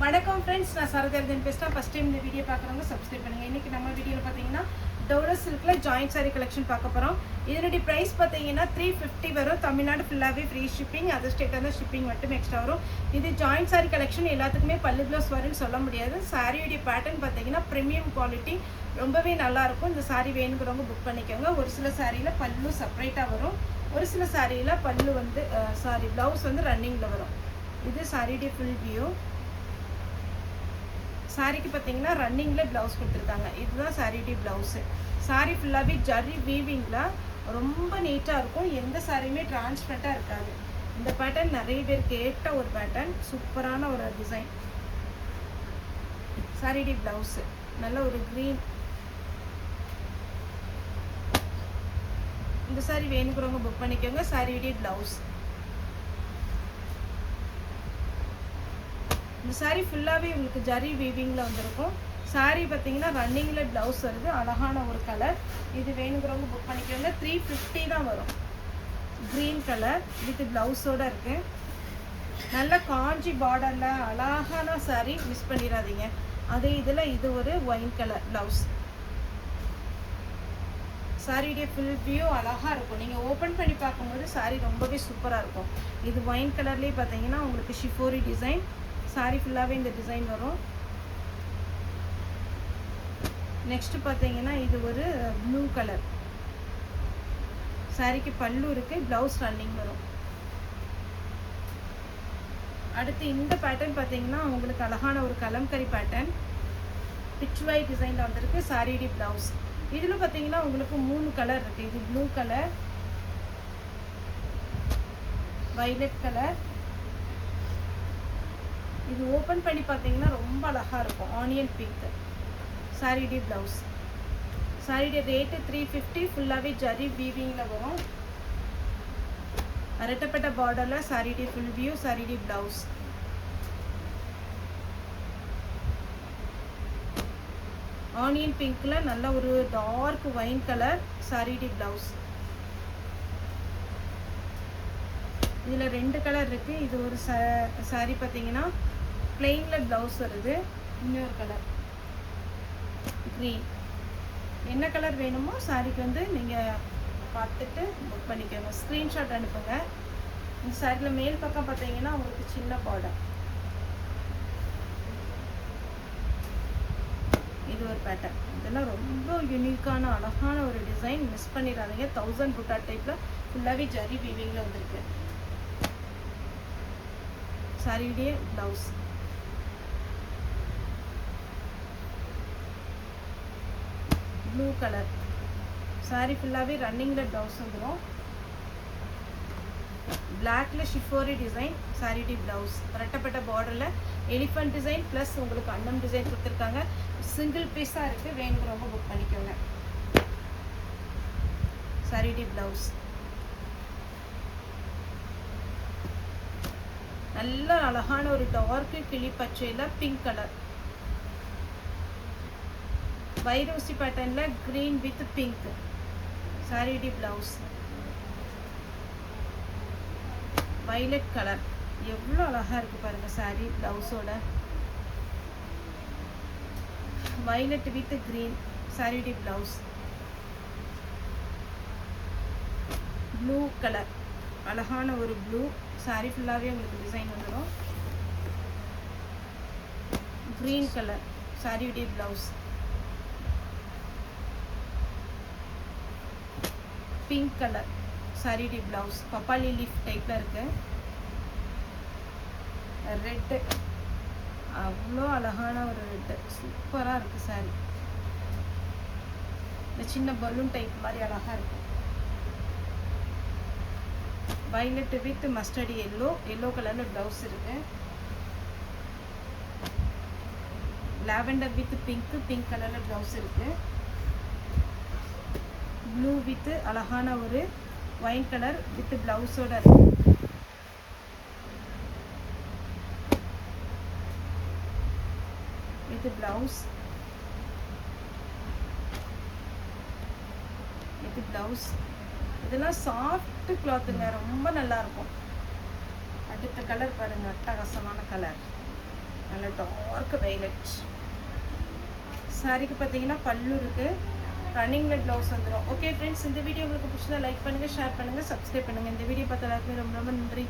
வணக்கம் ஃப்ரெண்ட்ஸ், நான் சரதர்தன் பேசுகிறேன். ஃபஸ்ட் டைம் இந்த வீடியோ பார்க்குறவங்க சப்ஸ்கிரைப் பண்ணுங்கள். இன்றைக்கி நம்ம வீடியோவில் பார்த்தீங்கன்னா டோரா சில்கில் ஜாயிண்ட் சாரீ கலெக்ஷன் பார்க்க போகிறோம். இதனுடைய ப்ரைஸ் பார்த்தீங்கன்னா 350 வரும். தமிழ்நாடு ஃபுல்லாகவே ஃப்ரீ ஷிப்பிங், அதர் ஸ்டேட்டாக தான் ஷிப்பிங் மட்டும் எக்ஸ்ட்ரா வரும். இது ஜாயிண்ட் சாரீ கலெக்ஷன், எல்லாத்துக்குமே பல்லு ப்ளவுஸ் வரும்னு சொல்ல முடியாது. சாரியுடைய பேட்டர்ன் பார்த்தீங்கன்னா ப்ரீமியம் குவாலிட்டி, ரொம்பவே நல்லாயிருக்கும். இந்த சாரீ வேணுங்கிறவங்க புக் பண்ணிக்கோங்க. ஒரு சில சாரியில் பல்லு செப்பரேட்டாக வரும், ஒரு சில சாரியில் பல்லு வந்து ப்ளவுஸ் வந்து ரன்னிங்கில் வரும். இது சாரியுடைய ஃபுல் வியூ. சாரிக்கு பார்த்தீங்கன்னா ரன்னிங்கில் ப்ளவுஸ் கொடுத்துருக்காங்க. இதுதான் சாரியுடைய ப்ளவுஸு. சாரி ஃபுல்லாகவே ஜரி வீவிங்கில் ரொம்ப நீட்டாக இருக்கும். எந்த சாரியுமே டிரான்ஸ்பரண்ட்டாக இருக்காது. இந்த பேட்டர்ன் நிறைய பேர் கேட்ட ஒரு பேட்டர்ன், சூப்பரான ஒரு டிசைன். சாரியுடைய ப்ளவுஸு நல்ல ஒரு க்ரீன். இந்த சாரி வேணுங்கிறவங்க புக் பண்ணிக்கோங்க. சாரியுடைய ப்ளவுஸ். இந்த சாரீ ஃபுல்லாகவே உங்களுக்கு ஜரி வீவிங்கில் வந்திருக்கும். சாரீ பார்த்தீங்கன்னா ரன்னிங்கில் ப்ளவுஸ் வருது. அழகான ஒரு கலர். இது வேணுங்கிறவங்க புக் பண்ணிக்கோங்க. 350 தான் வரும். க்ரீன் கலர் வித் ப்ளவுஸோடு இருக்குது. நல்ல காஞ்சி பார்டரில் அழகான சாரீ, மிஸ் பண்ணிடாதீங்க. அதே இதில் இது ஒரு ஒயின் கலர் ப்ளவுஸ். சாரியுடைய ஃபுல் வியூ அழகாக இருக்கும். நீங்கள் ஓப்பன் பண்ணி பார்க்கும்போது சாரீ ரொம்பவே சூப்பராக இருக்கும். இது ஒயின் கலர்லேயே பார்த்தீங்கன்னா உங்களுக்கு ஷிஃபோரி டிசைன். சாரி ஃபுல்லாகவே இந்த டிசைன் வரும். நெக்ஸ்ட்டு பார்த்தீங்கன்னா இது ஒரு ப்ளூ கலர். சாரிக்கு பல்லு இருக்குது, ப்ளவுஸ் ரன்னிங் வரும். அடுத்து இந்த பேட்டர்ன் பார்த்தீங்கன்னா உங்களுக்கு அழகான ஒரு கலம்கரி பேட்டர்ன், பிச்வாய் டிசைனில் வந்திருக்கு. சாரியுடைய ப்ளவுஸ். இதில் பார்த்தீங்கன்னா உங்களுக்கு 3 கலர் இருக்குது. இது ப்ளூ கலர், வைலட் கலர். இது ஓப்பன் பண்ணி பார்த்தீங்கன்னா ரொம்ப அழகாக இருக்கும். Onion pink. சாரியுடைய ப்ளவுஸ். சாரியுடைய ரேட்டு 350. ஃபுல்லாகவே ஜரி வீவிங்கில் வரும். அரட்டப்பட்ட பார்டரில் சாரியுடைய ஃபுல் வியூ. சாரியுடைய ப்ளவுஸ். ஆனியன் பிங்க்கில் நல்ல ஒரு டார்க் ஒயின் கலர். சாரியுடைய ப்ளவுஸ். இதில் 2 கலர் இருக்குது. இது ஒரு சாரி பார்த்தீங்கன்னா பிளெயினில் ப்ளவுஸ் வருது. இன்னொரு கலர் க்ரீன். என்ன கலர் வேணுமோ சாரிக்கு வந்து நீங்கள் பார்த்துட்டு புக் பண்ணிக்கோங்க. ஸ்க்ரீன்ஷாட் அனுப்புங்க. இந்த சாரியில் மேல் பக்கம் பார்த்தீங்கன்னா உங்களுக்கு சின்ன பார்டர். இது ஒரு பேட்டர்ன். இதெல்லாம் ரொம்ப யூனிக்கான அழகான ஒரு டிசைன், மிஸ் பண்ணிடாதீங்க. 1000 புட்டா டைப்பில் ஃபுல்லாகவே ஜரி வீவிங்கில் வந்திருக்கு. சாரியுடைய ப்ளவுஸ். Blue colour. சாரி ஃபுல்லாகவே ரன்னிங்கில் ப்ளவுஸ் வந்துடும். பிளாக்ல ஷிஃபோரி டிசைன். சாரியுடைய ப்ளவுஸ் ரெட்டப்பட்ட பார்டரில் எலிஃபண்ட் டிசைன் ப்ளஸ் உங்களுக்கு அன்னம் டிசைன் கொடுத்துருக்காங்க. சிங்கிள் பீஸாக இருக்குது. வேணுங்கிறவங்க புக் பண்ணிக்கோங்க. சாரியுடைய ப்ளவுஸ். நல்ல அழகான ஒரு டார்க்கு கிளி பச்சையில் பிங்க் கலர். வைரோசி பேட்டர்னில் க்ரீன் வித் பிங்க். சாரியுடைய ப்ளவுஸ். Violet colour. எவ்வளோ அழகாக இருக்குது பாருங்கள் சாரி ப்ளவுஸோட. Violet with green. சாரியுடைய ப்ளவுஸ். Blue colour. அழகான ஒரு ப்ளூ. சாரி ஃபுல்லாகவே உங்களுக்கு டிசைன் வந்துடும். Green colour. சாரியுடைய ப்ளவுஸ். Pink colour. சாரியுடைய ப்ளவுஸ் பப்பாளி லீஃப் டைப்பில் இருக்கு. ரெட்டு. அவ்வளோ அழகான ஒரு ரெட்டு, சூப்பராக இருக்குது சாரி. இந்த சின்ன பலூன் டைப் மாதிரி அழகாக இருக்கும். Violet with mustard yellow. Yellow கலரில் ப்ளவுஸ் இருக்குது. Lavender with pink. பிங்க் கலரில் ப்ளவுஸ் இருக்குது. ப்ளூ வித் அழகான ஒரு ஒயின் கலர் வித் ப்ளவுஸோட இருக்கு. With blouse. With blouse. இதெல்லாம் சாஃப்ட் கிளாத்துங்க, ரொம்ப நல்லா இருக்கும். அடுத்த கலர் பாருங்க, அட்டகாசமான கலர். நல்ல டார்க் வைலட். சாரிக்கு பார்த்தீங்கன்னா பல்லு இருக்குது, ரன்னிங்கில் ப்ளவுஸ் வந்துடும். ஓகே ஃப்ரெண்ட்ஸ், இந்த வீடியோ உங்களுக்கு பிடிச்சதா லைக் பண்ணுங்கள், ஷேர் பண்ணுங்கள், சப்ஸ்கிரைப் பண்ணுங்கள். இந்த வீடியோ பார்த்த எல்லாருக்குமே ரொம்ப ரொம்ப நன்றி.